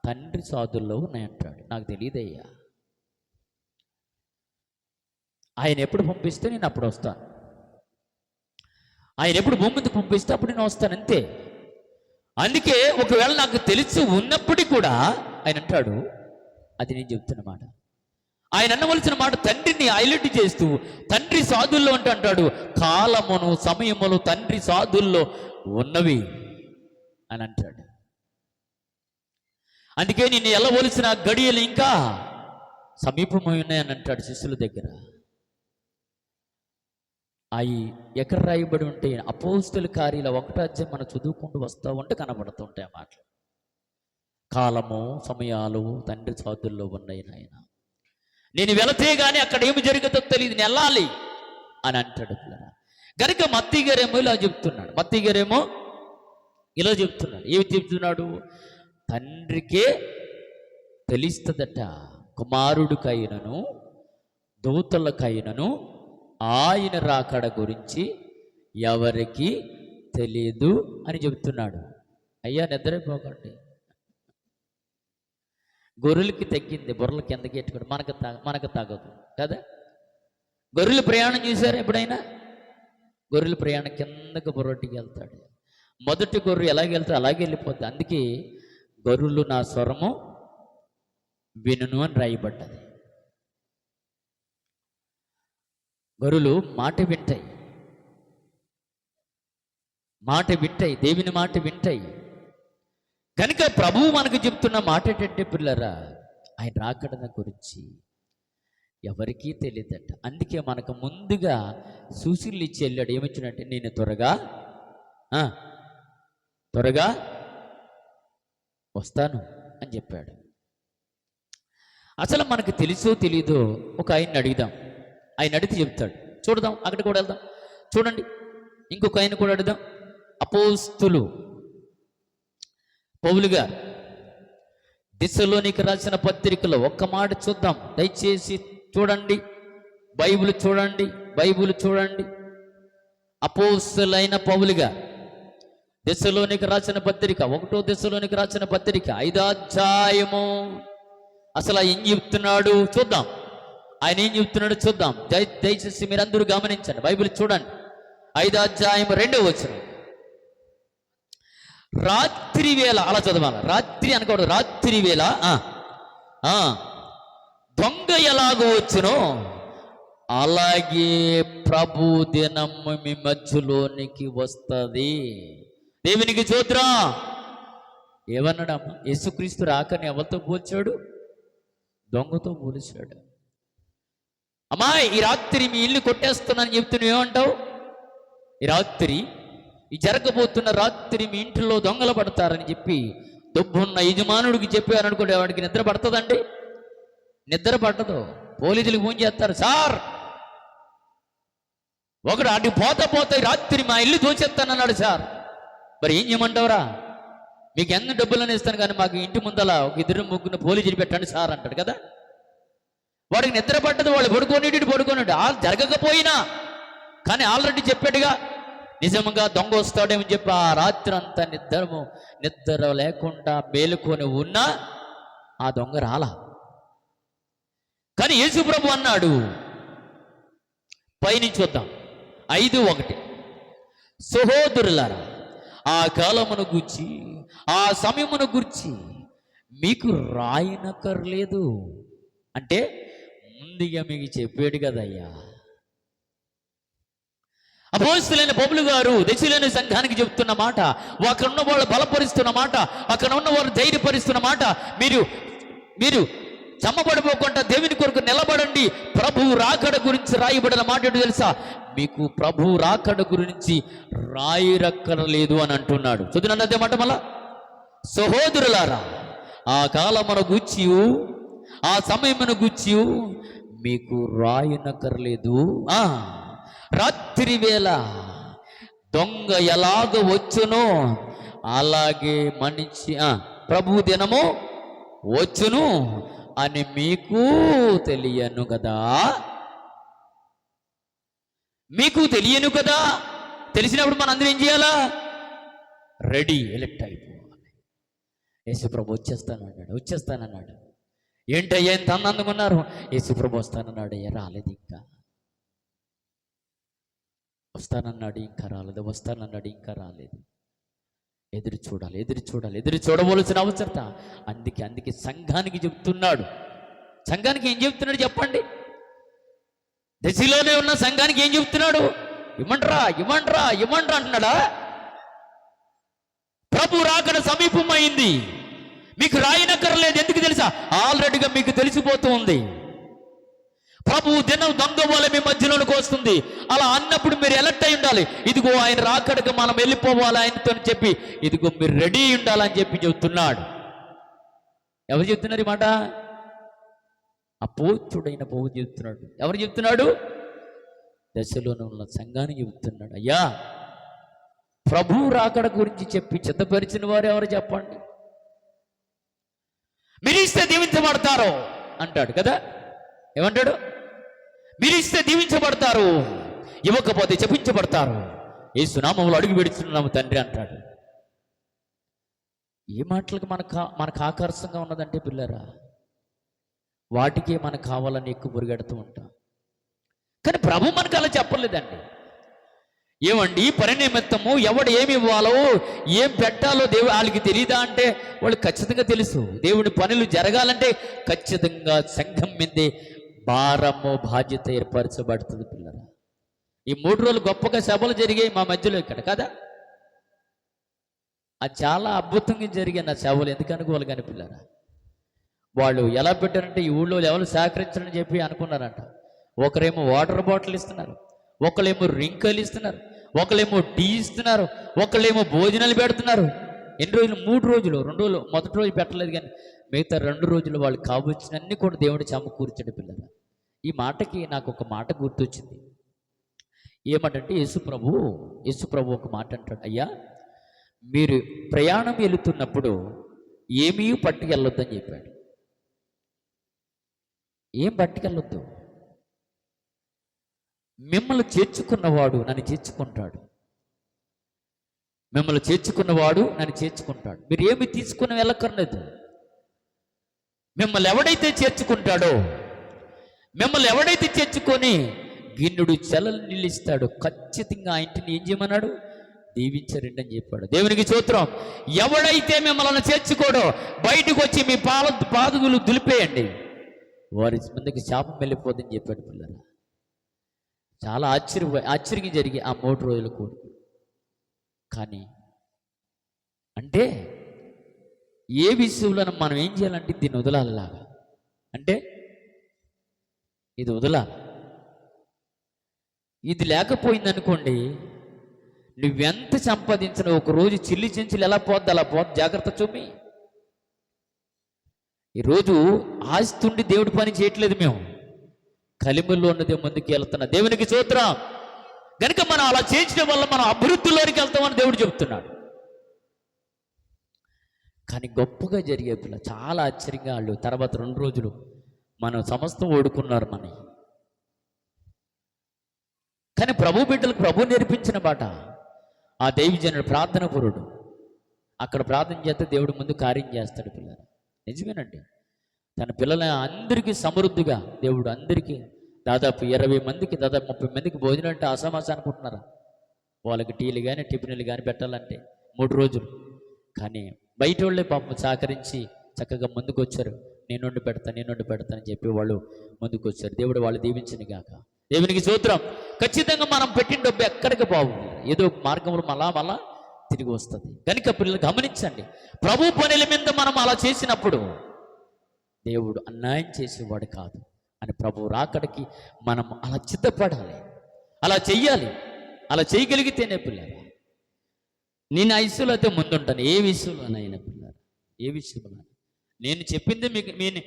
తండ్రి సాధుల్లో ఉన్నాయంటాడు. నాకు తెలియదయ్యా. ఆయన ఎప్పుడు పంపిస్తే నేను అప్పుడు వస్తాను, ఆయన ఎప్పుడు భూమి మీదకి పంపిస్తే అప్పుడు నేను వస్తాను, అంతే. అందుకే ఒకవేళ నాకు తెలిసి ఉన్నప్పటికీ కూడా ఆయన అంటాడు, అది నేను చెప్తున్న మాట. ఆయన అన్నవలసిన మాట తండ్రిని హైలైట్ చేస్తూ తండ్రి సాధుల్లో అంటే అంటాడు, కాలమును సమయములు తండ్రి సాధుల్లో ఉన్నవి అని అంటాడు. అందుకే నేను వెళ్ళవలసిన గడియలు ఇంకా సమీపమై ఉన్నాయని అంటాడు శిష్యుల దగ్గర. అవి ఎక్కడ రాయబడి ఉంటే అపోస్తుల కార్యాల 1వ అధ్యాయం మనం చదువుకుంటూ వస్తూ ఉంటే కనబడుతుంటాయి ఆ మాటలు. కాలము సమయాలు తండ్రి సాధుల్లో ఉన్నాయి నాయన, నేను వెళతే గానీ అక్కడ ఏమి జరుగుతుందో తెలియదు, నేను వెళ్ళాలి అని అంటాడు. గనుక మత్తయి గారేమో ఇలా చెప్తున్నాడు. మత్తయి గారేమో ఇలా చెప్తున్నాడు. ఏమి చెప్తున్నాడు? తండ్రికే తెలుస్తుందట, కుమారుడికైనను దూతలకైనను ఆయన రాకడ గురించి ఎవరికి తెలియదు అని చెబుతున్నాడు. అయ్యా నిద్రపోకండి. గొర్రెలకి తగ్గింది, బుర్రలకి ఎందుకు ఎట్టుకోండి, మనకు తగ్గదు కదా. గొర్రెలు ప్రయాణం చేశారు ఎప్పుడైనా? గొర్రెల ప్రయాణం కిందకు బుర్రొట్టికి వెళ్తాడు. మొదటి గొర్రె ఎలాగ వెళ్తాడు అలాగే వెళ్ళిపోద్ది. అందుకే గొర్రెలు నా స్వరము వినును అని రాయబడ్డది. గొర్రెలు మాట వింటాయి, దేవుని మాట వింటాయి. కనుక ప్రభువు మనకు చెప్తున్న మాట ఏంటంటే పిల్లరా, ఆయన రాకడ గురించి ఎవరికీ తెలియదట. అందుకే మనకు ముందుగా సూచనలు ఇచ్చి వెళ్ళాడు. ఏమిచ్చినట్టే, నేను త్వరగా వస్తాను అని చెప్పాడు. అసలు మనకు తెలుసో తెలీదో ఒక ఆయన్ని అడుగుదాం. ఆయన అడిగితే చెప్తాడు. చూడదాం, అక్కడ కూడా వెళ్దాం. చూడండి, ఇంకొక ఆయన కూడా అడుగుదాం. అపోస్తులు పౌలు గారు దిశలోనికి రాసిన పత్రికలో ఒక్క మాట చూద్దాం, దయచేసి చూడండి. బైబిల్ చూడండి. అపోస్తులైన పౌలు గారు దిశలోనికి రాసిన పత్రిక, 1వ దిశలోనికి రాసిన పత్రిక 5వ అధ్యాయము. అసలు ఏం చెప్తున్నాడు చూద్దాం. ఆయన ఏం చెప్తున్నాడు చూద్దాం. దయచేసి మీరందరూ గమనించండి. బైబిల్ చూడండి. 5వ అధ్యాయం 2వ వచనం. రాత్రి వేళ, అలా చదవాలి, రాత్రి అనకూడదు, రాత్రి వేళ దొంగ ఎలాగో వచ్చునో అలాగే ప్రభు దినము మీ మధ్యలోనికి వస్తుంది. దేవునికి స్తోత్రం. ఏమన్నాడమ్మా? యేసుక్రీస్తు రాకని ఎవరితో పోల్చాడు? దొంగతో పోల్చాడు. అమ్మా, ఈ రాత్రి మీ ఇల్లు కొట్టేస్తున్నానని చెప్తే నువ్వేమంటావు? ఈ రాత్రి, ఈ జరగబోతున్న రాత్రి మీ ఇంట్లో దొంగలు పడతారని చెప్పి డబ్బున్న యజమానుడికి చెప్పారు అనుకోండి, వాడికి నిద్ర పడుతుందండి? నిద్ర పట్టదు. పోలీసులకు ఫోన్ చేస్తారు, సార్ ఒకడు అటు పోతా రాత్రి మా ఇల్లు దోచేస్తానన్నాడు సార్. మరి ఏం చేయమంటావురా? మీకు ఎన్ని డబ్బులని ఇస్తాను కానీ మాకు ఇంటి ముందల ఒక 2-3 పోలీసులు పెట్టండి సార్ అంటాడు కదా. వాడికి నిద్ర పట్టదు, వాళ్ళు పడుకోనిడు జరగకపోయినా కానీ ఆల్రెడీ చెప్పాడుగా నిజంగా దొంగ వస్తాడేమని చెప్పి ఆ రాత్రి అంతా నిద్ర లేకుండా మేలుకొని ఉన్నా ఆ దొంగ రాలా. కానీ యేసు ప్రభు అన్నాడు, పైనుంచి చూద్దాం 5:1, సహోదరులారా, ఆ కాలమును గూర్చి ఆ సమయమును గూర్చి మీకు రాయనక్కర్లేదు. అంటే ముందుగా మీకు చెప్పాడు కదయ్యా. అపోస్తలుడైన పౌలు గారు దశలోని సంఘానికి చెప్తున్న మాట, అక్కడ ఉన్న వాళ్ళు బలపరుస్తున్న మాట, అక్కడ ఉన్న వాళ్ళు ధైర్యపరుస్తున్న మాట, మీరు చమ్మబడిపోకుండా దేవుని కొరకు నిలబడండి. ప్రభు రాకడ గురించి రాయబడిన మాట ఏంటో తెలుసా? మీకు ప్రభు రాకడ గురించి రాయరక్కర్లేదు అని అంటున్నాడు. చదువునన్నదే మాట మళ్ళా, సహోదరులారా, ఆ కాలమును గూర్చి ఆ సమయమును గూర్చి మీకు రాయనక్కర్లేదు. రాత్రి వేళ దొంగ ఎలాగ వచ్చునో అలాగే మనిషి ప్రభు దినము వచ్చును అని మీకు తెలియను కదా. మీకు తెలియను కదా. తెలిసినప్పుడు మన అందరం ఏం చేయాలా? రెడీ, ఎలక్ట్ అయిపోవాలి. యేసుప్రభు వచ్చేస్తానన్నాడు. ఏంటయ్యా ఎంత అందంగా ఉన్నారు? యేసుప్రభు వస్తానన్నాడు. అయ్యా రాలేదు, ఇంకా వస్తానన్నాడు, ఇంకా రాలేదు. వస్తానన్నాడు, ఇంకా రాలేదు. ఎదురు చూడవలసిన అవసరత. అందుకే సంఘానికి చెప్తున్నాడు. సంఘానికి ఏం చెప్తున్నాడు చెప్పండి? దశలోనే ఉన్న సంఘానికి ఏం చెప్తున్నాడు? ఇవ్వండ్రా అంటున్నాడా? ప్రభు రాకడ సమీపమైంది, మీకు రాయనక్కర్లేదు. ఎందుకు తెలుసా? ఆల్రెడీగా మీకు తెలిసిపోతూ ఉంది. ప్రభు దినం దొంగ వల్ల మీ మధ్యలోనికి వస్తుంది. అలా అన్నప్పుడు మీరు ఎలర్ట్ అయి ఉండాలి. ఇదిగో ఆయన రాకడకు మనం వెళ్ళిపోవాలి ఆయనతో చెప్పి, ఇదిగో మీరు రెడీ ఉండాలని చెప్పి చెబుతున్నాడు. ఎవరు చెప్తున్నారు ఈ మాట? అపోస్తుడైన పౌలు చెప్తున్నాడు. ఎవరు చెప్తున్నాడు? దశలోనే ఉన్న సంఘానికి చెబుతున్నాడు. అయ్యా, ప్రభు రాకడ గురించి చెప్పి చిత్తపరిచిన వారు ఎవరు చెప్పండి? మీరు ఇస్తే దీవించబడతారు అంటాడు కదా. ఏమంటాడు? మీరు ఇస్తే దీవించబడతారు, ఇవ్వకపోతే చెప్పించబడతారు. యేసు నామములో అడుగు పెడుతున్నాము తండ్రి అంటాడు. ఏ మాటలకు మనకు ఆకర్షంగా ఉన్నదంటే పిల్లరా, వాటికే మనకు కావాలని ఎక్కువ బురిగెడుతూ ఉంటాం. కానీ ప్రభు మనకు అలా చెప్పలేదండి. ఏమండి పని నిమిత్తము ఎవడు ఏమి ఇవ్వాలో ఏం పెట్టాలో దేవుడు వాళ్ళకి తెలియదా అంటే వాళ్ళు ఖచ్చితంగా తెలుసు. దేవుడి పనులు జరగాలంటే ఖచ్చితంగా సంఘం మీదే భారము బాధ్యత ఏర్పరచబడుతుంది పిల్లరా. ఈ 3 రోజులు గొప్పగా సభలు జరిగాయి మా మధ్యలో ఇక్కడ కదా. అది చాలా అద్భుతంగా జరిగాయి ఆ సభలు. ఎందుకనుకోవాలి కానీ పిల్లరా, వాళ్ళు ఎలా పెట్టారంటే ఈ ఊళ్ళో ఎవరు సహకరించారని చెప్పి అనుకున్నారంట. ఒకరేమో వాటర్ బాటిల్ ఇస్తున్నారు, ఒకళ్ళేమో రింకలు ఇస్తున్నారు, ఒకళ్ళేమో టీ ఇస్తున్నారు, ఒకళ్ళేమో భోజనాలు పెడుతున్నారు. ఎన్ని రోజులు? 3 రోజులు. 2 రోజులు మొదటి రోజు పెట్టలేదు, కానీ మిగతా 2 రోజులు వాళ్ళు కావచ్చినన్ని కూడా దేవుడు సమకూర్చాడు పిల్లరా. ఈ మాటకి నాకు ఒక మాట గుర్తొచ్చింది. ఏమంటే యేసు ప్రభు ఒక మాట అంటాడు. అయ్యా, మీరు ప్రయాణం వెళుతున్నప్పుడు ఏమీ పట్టుకెళ్ళొద్దని చెప్పాడు. ఏం పట్టుకెళ్ళొద్దు. మిమ్మల్ని చేర్చుకున్నవాడు నన్ను చేర్చుకుంటాడు. మిమ్మల్ని చేర్చుకున్నవాడు నన్ను చేర్చుకుంటాడు. మీరు ఏమి తీసుకుని వెళ్ళక్కర్లేదు. మిమ్మల్ని ఎవడైతే చేర్చుకుంటాడో, మిమ్మల్ని ఎవడైతే చేర్చుకొని గిన్నెడు చెలలు నిలుస్తాడో ఖచ్చితంగా ఆ ఇంటిని ఏం చేయమన్నాడు? దీవించరండి అని చెప్పాడు. దేవునికి స్తోత్రం. ఎవడైతే మిమ్మల్ని చేర్చుకోడో బయటకు వచ్చి మీ పాదుగులు దులిపేయండి, వారి ముందుకి శాపం వెళ్ళిపోదని చెప్పాడు పిల్లల. చాలా ఆశ్చర్యంగా జరిగి ఆ 3 రోజుల కూడి. కానీ అంటే ఏ విషయంలో మనం ఏం చేయాలంటే దీన్ని వదలాలిలాగా. అంటే ఇది వదలాలి. ఇది లేకపోయిందనుకోండి, నువ్వెంత సంపాదించిన ఒకరోజు చిల్లి చెంచులు ఎలా పోద్ది అలా పోద్ది. జాగ్రత్త చూమి. ఈరోజు ఆస్తుండి దేవుడి పని చేయట్లేదు, మేము కలిమిలో ఉన్నదే ముందుకు వెళ్తున్నా. దేవునికి స్తోత్రం. కనుక మనం అలా చేయించడం వల్ల మనం అభివృద్ధిలోనికి వెళ్తామని దేవుడు చెబుతున్నాడు. కానీ గొప్పగా జరిగే పిల్ల చాలా ఆశ్చర్యంగా వాళ్ళు తర్వాత 2 రోజులు మనం సమస్తం ఓడుకున్నారు మనని. కానీ ప్రభు బిడ్డలకు ప్రభు నేర్పించిన బాట ఆ దైవజనుడు ప్రార్థన పురుడు. అక్కడ ప్రార్థన చేస్తే దేవుడు ముందు కార్యం చేస్తాడు పిల్లలు. నిజమేనండి. తన పిల్లల అందరికీ సమృద్ధిగా దేవుడు అందరికీ దాదాపు 20 మందికి దాదాపు 30 మందికి భోజనం అంటే అసమాస అనుకుంటున్నారా? వాళ్ళకి టీలు కానీ టిఫిన్లు కానీ పెట్టాలంటే 3 రోజులు. కానీ బయట వాళ్ళే పాపం సహకరించి చక్కగా ముందుకు వచ్చారు. నేను వండి పెడతానని చెప్పి వాళ్ళు ముందుకు వచ్చారు. దేవుడు వాళ్ళు దీవించను గాక. దేవునికి స్తోత్రం. ఖచ్చితంగా మనం పెట్టిన డబ్బు ఎక్కడికి బాగుంది, ఏదో ఒక మార్గంలో మళ్ళా తిరిగి వస్తుంది. కనుక పిల్లలు గమనించండి, ప్రభు పనుల మీద మనం అలా చేసినప్పుడు దేవుడు అన్యాయం చేసేవాడు కాదు అని ప్రభు రాకడికి మనం అలా చిత్తపడాలి, అలా చెయ్యాలి. అలా చేయగలిగితేనే పిల్లలు నేను ఆ విషయంలో అయితే ముందుంటాను. ఏ విషయంలోనైనా పిల్లలు, ఏ విషయంలో నేను చెప్పిందే మీకు నేను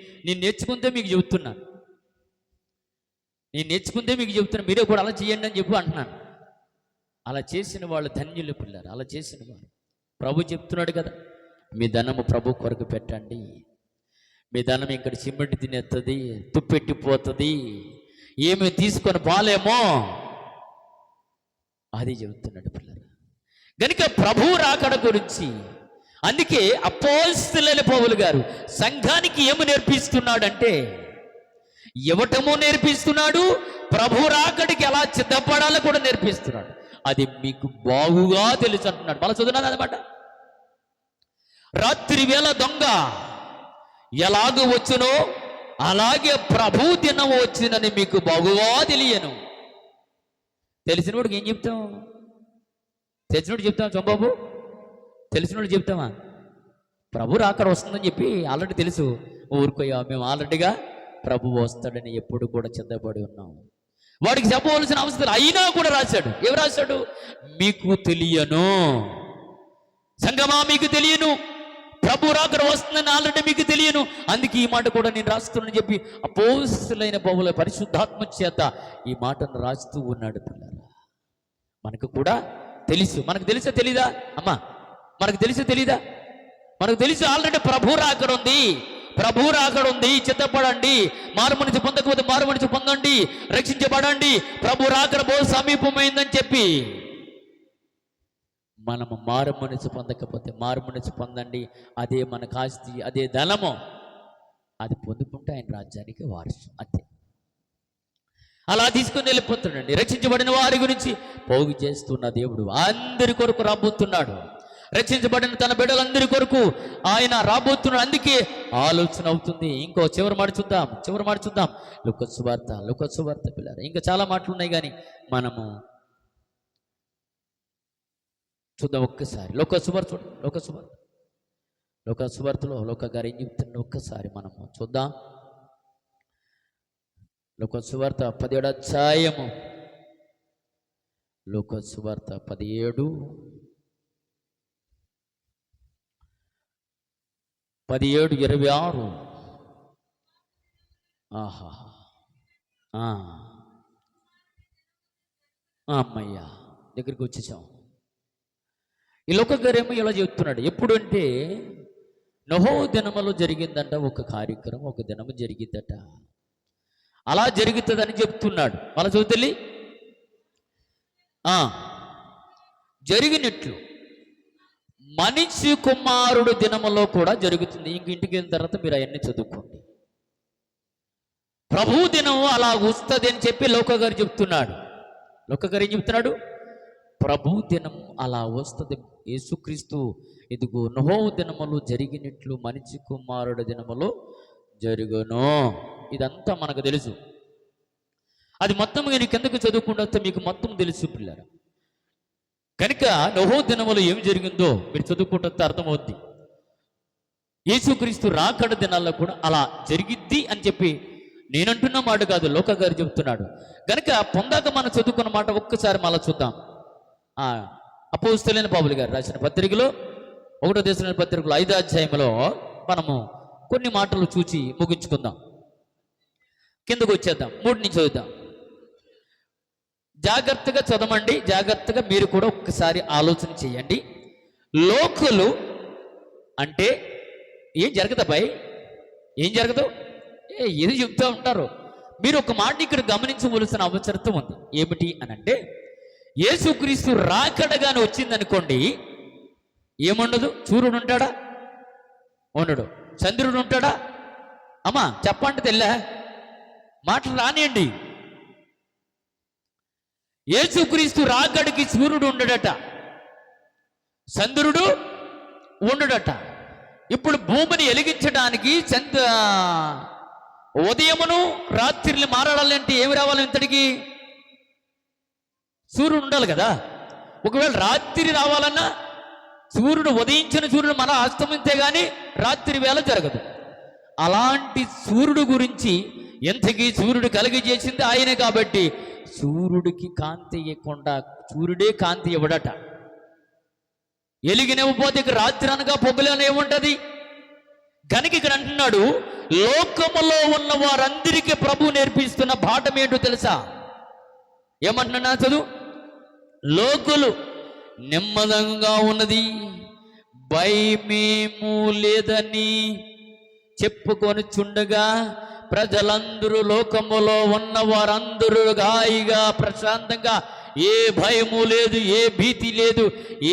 నేర్చుకుంటే మీకు చెబుతున్నాను. మీరే కూడా అలా చేయండి అని చెప్పి అంటున్నాను. అలా చేసిన వాళ్ళు ధన్యులు పిల్లలు. అలా చేసిన వాళ్ళు ప్రభు చెప్తున్నాడు కదా, మీ ధనము ప్రభు కొరకు పెట్టండి. మీ ధనం ఇక్కడ సిమెంట్ తినేస్తుంది, తుప్పెట్టిపోతుంది, ఏమి తీసుకొని బాలేమో అది చెబుతున్నాడు పిల్లలు. కనుక ప్రభు రాకడ గురించి అందుకే అపోస్తలులైన పౌలు గారు సంఘానికి ఏమి నేర్పిస్తున్నాడంటే ఇవ్వటము నేర్పిస్తున్నాడు, ప్రభు రాకడికి ఎలా సిద్ధపడాలో కూడా నేర్పిస్తున్నాడు. అది మీకు బాగుగా తెలుసు అంటున్నాడు. మళ్ళీ చదువున్నాను అనమాట. రాత్రి వేళ దొంగ ఎలాగ వచ్చునో అలాగే ప్రభు దినం వచ్చినని మీకు బాగుగా తెలియను. తెలిసినోడికి ఏం చెప్తాం? తెలిసినోడు చెప్తాం చంబాబు? తెలిసినోడు చెప్తామా? ప్రభు రాకడ వస్తుందని చెప్పి ఆల్రెడీ తెలుసు. ఊరుకోయా, మేము ఆల్రెడీగా ప్రభు వస్తాడని ఎప్పుడు కూడా సిద్ధపడి ఉన్నాము. వాడికి చెప్పవలసిన అవసరం అయినా కూడా రాశాడు. ఏమి రాశాడు? మీకు తెలియను సంగమా, మీకు తెలియను, ప్రభు రాకడ వస్తుందని ఆల్రెడీ మీకు తెలియను. అందుకే ఈ మాట కూడా నేను రాస్తున్నానని చెప్పి అపోస్తలులైన పౌలు పరిశుద్ధాత్మ చేత ఈ మాటను రాస్తూ ఉన్నాడు పిల్లలు. మనకు కూడా తెలుసు. మనకు తెలుసా తెలీదా అమ్మా? మనకు తెలుసు తెలీదా? మనకు తెలుసు ఆల్రెడీ ప్రభు రాకడ ఉంది, ప్రభు రాకడ ఉంది, చిత్తపడండి. మారుమనిషి పొందకపోతే మారుమనిషి పొందండి, రక్షించబడండి, ప్రభు రాకడ బహు సమీపమైందని చెప్పి మనము మారుమనిషి పొందకపోతే మారుమనిషి పొందండి. అదే మనకు ఆస్తి, అదే ధనము, అది పొందుకుంటే ఆయన రాజ్యానికి వారసు. అంతే. అలా తీసుకుని వెళ్ళిపోతున్నాడండి. రక్షించబడిన వారి గురించి పోగు చేస్తున్న దేవుడు అందరి కొరకు రాబోతున్నాడు. రక్షించబడిన తన బిడ్డలందరి కొరకు ఆయన రాబోతున్నాడు. అందుకే ఆలోచన అవుతుంది. ఇంకో చివరి మాట చూద్దాం. లూకా సువార్త పిల్లలు. ఇంకా చాలా మాటలు ఉన్నాయి కానీ మనము చూద్దాం ఒక్కసారి. లూకా సువార్తలో లూకా గారు ఏం చెప్తున్నాడు ఒక్కసారి మనము చూద్దాం. లూకా సువార్త 17వ అధ్యాయము, లూకా సువార్త 17:26. ఆహా, అమ్మయ్యా దగ్గరికి వచ్చేసాం. ఈ లూకా గారేమో ఇలా చెప్తున్నాడు. ఎప్పుడు అంటే నోహో దినములో జరిగిందంట ఒక కార్యక్రమం, ఒక దినము జరిగిందట. అలా జరుగుతుందని చెప్తున్నాడు. మన చదువుతల్లి జరిగినట్లు మనిషి కుమారుడు దినములో కూడా జరుగుతుంది. ఇంటికి వెళ్ళిన తర్వాత మీరు అవన్నీ చదువుకోండి. ప్రభు దినం అలా వస్తుంది అని చెప్పి లూకా గారు చెప్తున్నాడు. లూకా గారు ఏం చెప్తున్నాడు? ప్రభు దినం అలా వస్తుంది. యేసుక్రీస్తు ఇదిగో నోహో దినములు జరిగినట్లు మనిషి కుమారుడు దినములో జరుగును. ఇదంతా మనకు తెలుసు. అది మొత్తం నేను కిందకు చదువుకుంటే మీకు మొత్తం తెలుసు పిల్లలు. కనుక నోహో దినములో ఏం జరిగిందో మీరు చదువుకుంటే అర్థమవుద్ది. యేసుక్రీస్తు రాకడ దినాల్లో కూడా అలా జరిగిద్ది అని చెప్పి నేనంటున్న మాట కాదు, లూకా గారు చెబుతున్నాడు. కనుక పొందాక మనం చదువుకున్న మాట ఒక్కసారి మళ్ళా చూద్దాం. అపోస్తలులైన పౌలు గారు రాసిన పత్రికలో 1వ దశలోని పత్రికలో 5వ అధ్యాయంలో మనము కొన్ని మాటలు చూసి ముగించుకుందాం. కిందకు వచ్చేద్దాం. 3 నుంచి చదువుదాం. జాగ్రత్తగా చదవండి. జాగ్రత్తగా మీరు కూడా ఒక్కసారి ఆలోచన చేయండి. లోకులు అంటే ఏం జరగదు అబ్బాయి, ఏం జరగదు, ఇది చెప్తూ ఉంటారు. మీరు ఒక మాట ఇక్కడ గమనించవలసిన అవసరం ఉంది. ఏమిటి అని అంటే యేసుక్రీస్తు రాకడగానే వచ్చిందనుకోండి, ఏముండదు. సూర్యుడు ఉంటాడా? ఉండడు. చంద్రుడు ఉంటాడా? అమ్మా చెప్పండి తెల్ల మాటలు రానియండి. యేసుక్రీస్తు రాకడికి సూర్యుడు ఉండడట, చంద్రుడు ఉండడట. ఇప్పుడు భూమిని వెలిగించడానికి ఉదయమును రాత్రిని మారాలంటే ఏమి రావాలి? ఇంతటికి సూర్యుడు ఉండాలి కదా. ఒకవేళ రాత్రి రావాలన్నా సూర్యుడు ఉదయించిన సూర్యుడు మన అస్తమింతే కానీ రాత్రి వేళ జరగదు. అలాంటి సూర్యుడు గురించి ఎంతకీ సూర్యుడు కలిగజేసింది ఆయనే కాబట్టి సూర్యుడికి కాంతి ఇవ్వకుండా సూర్యుడే కాంతి ఇవ్వడట. ఎలిగినివ్వపోతే ఇక రాత్రి అనగా పొగలని ఏముంటది కనుక ఇక్కడ అంటున్నాడు, లోకములో ఉన్న వారందరికీ ప్రభు నేర్పిస్తున్న పాఠం ఏంటో తెలుసా? ఏమంటున్నా చదువు. లోకులు నెమ్మదంగా ఉన్నది, భయమేమూ లేదని చెప్పుకొని చుండగా ప్రజలందరూ, లోకములో ఉన్న వారందరూ హాయిగా ప్రశాంతంగా, ఏ భయము లేదు, ఏ భీతి లేదు,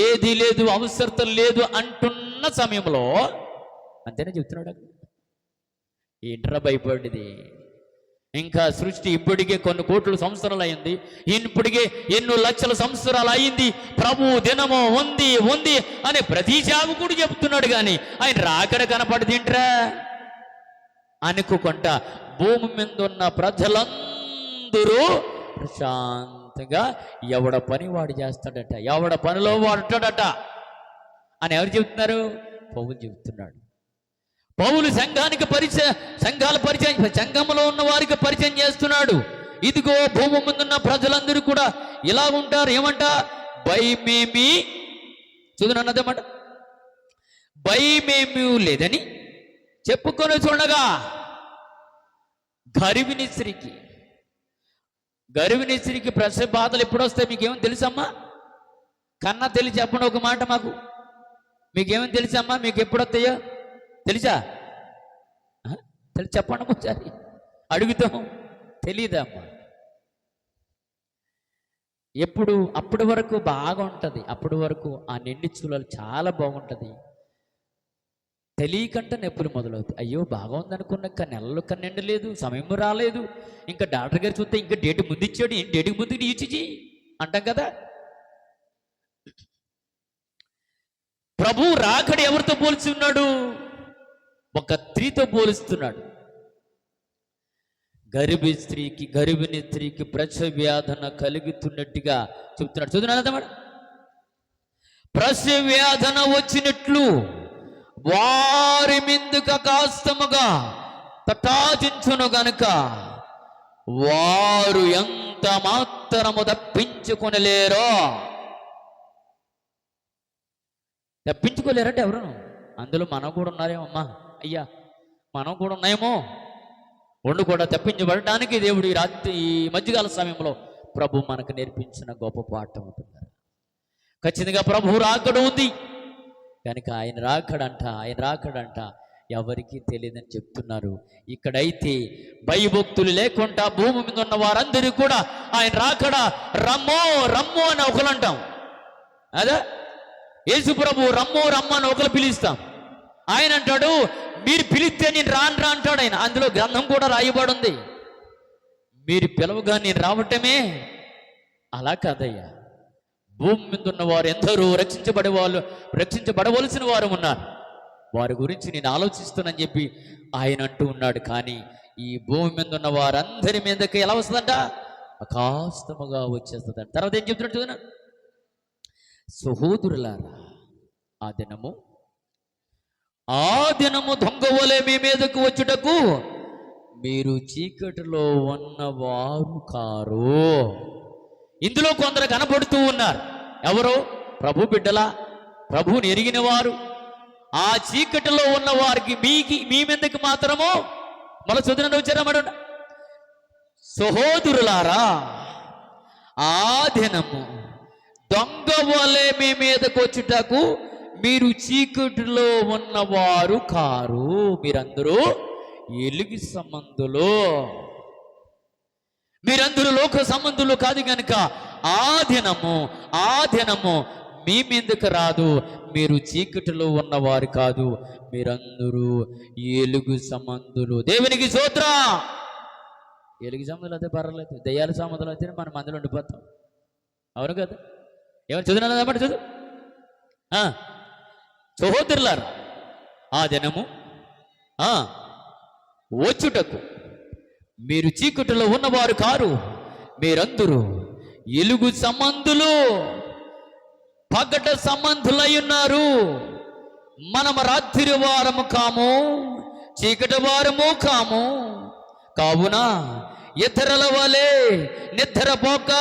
ఏది లేదు, అవసరం లేదు అంటున్న సమయంలో అంతేనే చెప్తున్నాడు. ఏంట్రా భయపడింది? ఇంకా సృష్టి ఇప్పటికే కొన్ని కోట్ల సంవత్సరాలు అయింది, ఇప్పటికే ఎన్నో లక్షల సంవత్సరాలు అయింది, ప్రభు దినము ఉంది ఉంది అని ప్రతి సేవకుడు చెప్తున్నాడు. కానీ ఆయన రాకడ కనపడదింట్రా అనుకోకుండా భూమి మీద ఉన్న ప్రజలందరూ ప్రశాంతంగా ఎవడ పని వాడు చేస్తాడట, ఎవడ పనిలో వాడుతాడట అని ఎవరు చెబుతున్నారు? పౌలు చెబుతున్నాడు. పౌలు సంఘానికి సంఘాల పరిచయం, సంఘంలో ఉన్న వారికి పరిచయం చేస్తున్నాడు. ఇదిగో భూమి ముందున్న ప్రజలందరూ కూడా ఇలా ఉంటారు. ఏమంట? భయమేమీ చూడన్నదేమాట, భయమేమీ లేదని చెప్పుకొని చూడగా గర్భిణీ స్త్రీకి ప్రసవ బాధలు ఎప్పుడు వస్తాయి మీకేమని తెలుసమ్మా? కన్నా తెలిసి చెప్పండి ఒక మాట మాకు. మీకేమని తెలుసమ్మా? మీకు ఎప్పుడు వస్తాయో తెలుసా? చెప్పండి ఒకసారి, అడుగుతాం. తెలీదమ్మా. ఎప్పుడు? అప్పటి వరకు బాగా ఉంటుంది, అప్పటి వరకు ఆ నిండి చూలాలు చాలా బాగుంటుంది. తెలియకంటే నొప్పులు మొదలవుతాయి. అయ్యో బాగుంది అనుకున్నాక నెలలు కన్నెండు లేదు, సమయం రాలేదు, ఇంకా డాక్టర్ గారు చూస్తే ఇంకా డేట్ ముందు ఇచ్చాడు, ఏం డేట్కి ముందు ఇచ్చి అంటాం కదా. ప్రభు రాకడ ఎవరితో పోల్చి ఉన్నాడు? ఒక స్త్రీతో పోలుస్తున్నాడు. గర్భిణీ స్త్రీకి ప్రసవ వ్యాధన కలుగుతున్నట్టుగా చెప్తున్నాడు. చూద్దాం. ప్రసవ వ్యాధన వచ్చినట్లు వారి మీదుక కాస్తముగా తటాచించును గనుక వారు ఎంత మాత్రము తప్పించుకొనలేరో. తప్పించుకోలేరంటే ఎవరు? అందులో మనం కూడా ఉన్నారేమమ్మా. అయ్యా మనం కూడా ఉన్నాయేమో. ఉండు కూడా తప్పించబడటానికి దేవుడు ఈ మధ్యకాల సమయంలో ప్రభు మనకు నేర్పించిన గొప్ప పాఠం ఉంటుంది. ఖచ్చితంగా ప్రభు రాకడ ఉంది కనుక ఆయన రాకడంట ఎవరికి తెలియదని చెప్తున్నారు. ఇక్కడైతే భయభక్తులు లేకుండా భూమి మీద ఉన్న వారందరూ కూడా ఆయన రాకడ రమ్మో రమ్మో అని ఒకరు అంటాం. అదే యేసు ప్రభు రమ్మో రమ్మ అని ఒకరు పిలుస్తాం. ఆయన అంటాడు మీరు పిలిస్తే నేను రాను అంటాడు ఆయన. అందులో గ్రంథం కూడా రాయబడి ఉంది, మీరు పిలవగా నేను రావటమే. అలా కాదయ్యా, భూమి మీద ఉన్న వారు ఎందరో రక్షించబడవలసిన వారు ఉన్నారు, వారి గురించి నేను ఆలోచిస్తున్నానని చెప్పి ఆయన అంటూ ఉన్నాడు. కానీ ఈ భూమి మీద ఉన్న వారందరి మీదకి ఎలా వస్తుందంట? అకాస్తముగా వచ్చేస్తుందంట. తర్వాత ఏం చెప్తున్నాడు చూడనా? సహోదరులారా, ఆ దినము దొంగవలే మీ మీదకు వచ్చుటకు మీరు చీకటిలో ఉన్నవారు కారు. ఇందులో కొందరు కనబడుతూ ఉన్నారు. ఎవరు? ప్రభు బిడ్డలా, ప్రభువుని ఎరిగిన వారు. ఆ చీకటిలో ఉన్న వారికి మీ మీదకి మాత్రము మళ్ళీ చదువున వచ్చారన్నమాట. సహోదరులారా, ఆ దినము దొంగ వలె మీ మీదకు వచ్చుటకు మీరు చీకటిలో ఉన్నవారు కారు, మీరందరూ ఎలుగు సంబంధులు, మీరందరూ లోక సంబంధులు కాదు కనుక ఆ దినము మీ మీదకు రాదు. మీరు చీకటిలో ఉన్నవారు కాదు, మీరందరూ ఎలుగు సంబంధులు. దేవునికి స్తోత్రం. ఎలుగు సంబంధులు అయితే పర్వాలేదు, దయ్యాల సంబంధులు అయితే మనం మందులో ఉండిపోతాం. అవును కదా? ఏమైనా చదువునా? చదువు. సహోదరులారా, ఆ దినము వచ్చుటకు మీరు చీకటిలో ఉన్నవారు కారు, మీరందరూ ఎలుగు సంబంధులు, పగట సంబంధులై ఉన్నారు. మనము రాత్రి వారము కాము, చీకటి వారము కాము. కావున ఇతరుల వలె నిద్రపోక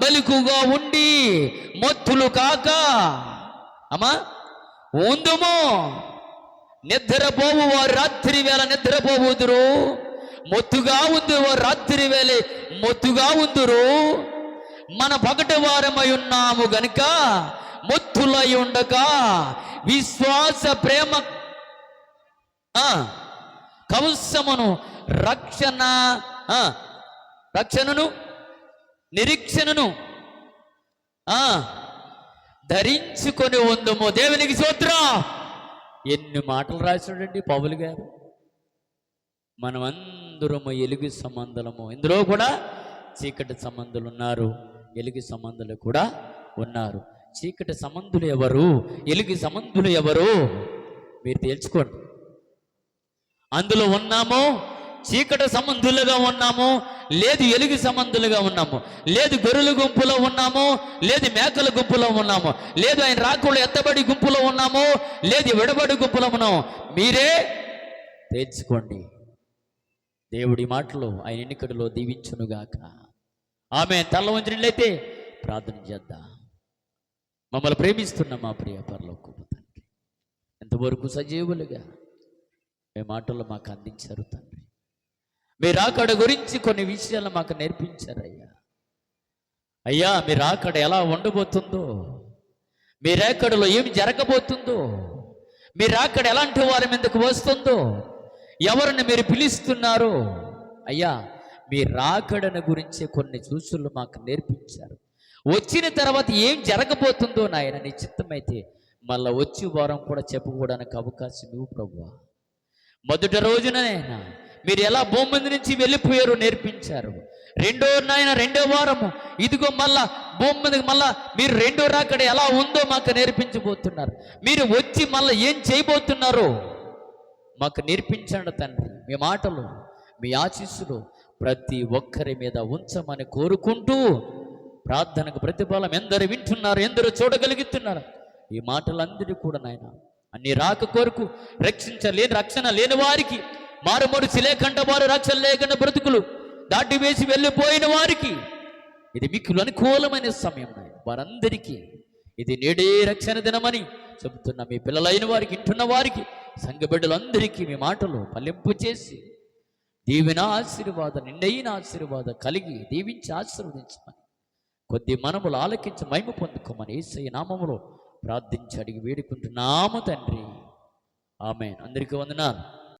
మెలకుగా ఉండి మొత్తులు కాక ఉందుము. నిద్రపోవు వారు రాత్రి వేళ నిద్రపోవుదురు, మొత్తుగా ఉంది వారు రాత్రి వేళ మొత్తుగా ఉందురు. మన పగటి వారమై ఉన్నాము గనుక మొత్తులై ఉండక విశ్వాస ప్రేమ కవచమును రక్షణను నిరీక్షణను ధరించుకొని ఉందము. దేవునికి స్తోత్రం. ఎన్ని మాటలు రాశాడండి పౌలు గారు. మనమందరము ఎలుగు సంబంధులము. ఇందులో కూడా చీకటి సంబంధులు ఉన్నారు, ఎలుగు సంబంధులు కూడా ఉన్నారు. చీకటి సంబంధులు ఎవరు, ఎలుగు సంబంధులు ఎవరు మీరు తెలుసుకోండి. అందులో ఉన్నాము, చీకటి సంబంధులుగా ఉన్నాము, లేదు ఎలుగు సంబంధులుగా ఉన్నాము, లేదు గొర్రెల గుంపులో ఉన్నాము, లేదు మేకల గుంపులో ఉన్నాము, లేదు ఆయన రాకులు ఎత్తబడి గుంపులో ఉన్నాము, లేదు విడబడి గుంపులో ఉన్నాము. మీరే తెలుసుకోండి. దేవుడి మాటలు ఆయన ఎన్నికడిలో దీవించునుగాక. ఆమె తల వంచినట్లయితే ప్రార్థన చేద్దాం. మమ్మల్ని ప్రేమిస్తున్న మా ప్రియ పరలోకపు తండ్రి, ఎంతవరకు సజీవులుగా మీ మాటలు మాకు అందించారు తండ్రి. మీరు అక్కడ గురించి కొన్ని విషయాలు మాకు నేర్పించారయ్యా. అయ్యా మీరు అక్కడ ఎలా ఉండబోతుందో, మీరేకడలో ఏమి జరగబోతుందో, మీరు అక్కడ ఎలాంటి వారి మీదకు వస్తుందో, ఎవరిని మీరు పిలుస్తున్నారో అయ్యా మీ రాకడను గురించి కొన్ని సూచనలు మాకు నేర్పించారు. వచ్చిన తర్వాత ఏం జరగబోతుందో నాయన నీ చిత్తమైతే మళ్ళా వచ్చి వారం కూడా చెప్పుకోవడానికి అవకాశం ఇవ్వు ప్రభువా. మొదటి రోజునైనా మీరు ఎలా భూమి నుంచి వెళ్ళిపోయారో నేర్పించారు. రెండో వారము ఇదిగో మళ్ళా భూమి మీదకి మళ్ళా మీరు రెండో రాకడ ఎలా ఉందో మాకు నేర్పించబోతున్నారు. మీరు వచ్చి మళ్ళీ ఏం చేయబోతున్నారో మాకు నేర్పించండి తండ్రి. మీ మాటలు మీ ఆశీస్సులు ప్రతి ఒక్కరి మీద ఉంచమని కోరుకుంటూ ప్రార్థనకు ప్రతిఫలం ఎందరు వింటున్నారు, ఎందరు చూడగలుగుతున్నారు. ఈ మాటలందరూ కూడా నాయన అన్ని రాక కొరకు రక్షణ లేని వారికి, మారుమరుచి లేకుండా వారు రక్షణ లేకుండా బ్రతుకులు దాటి వేసి వెళ్ళిపోయిన వారికి ఇది మీకు అనుకూలమైన సమయం. వారందరికీ ఇది నేడే రక్షణ దినమని చెబుతున్న మీ పిల్లలైన వారికి, ఇంటున్న వారికి, సంఘ బిడ్డలందరికీ మీ మాటలు ఫలింపు చేసి దీవెన ఆశీర్వాదం, నిండైన ఆశీర్వాదం కలిగి దీవించి ఆశీర్వదించమని కొద్ది మనములు ఆలకించి మహిమ పొందుకోమని యేసయ్య నామములో ప్రార్థించి అడిగి వేడుకుంటున్నాము తండ్రి. ఆమేన్. అందరికీ వందనాలు.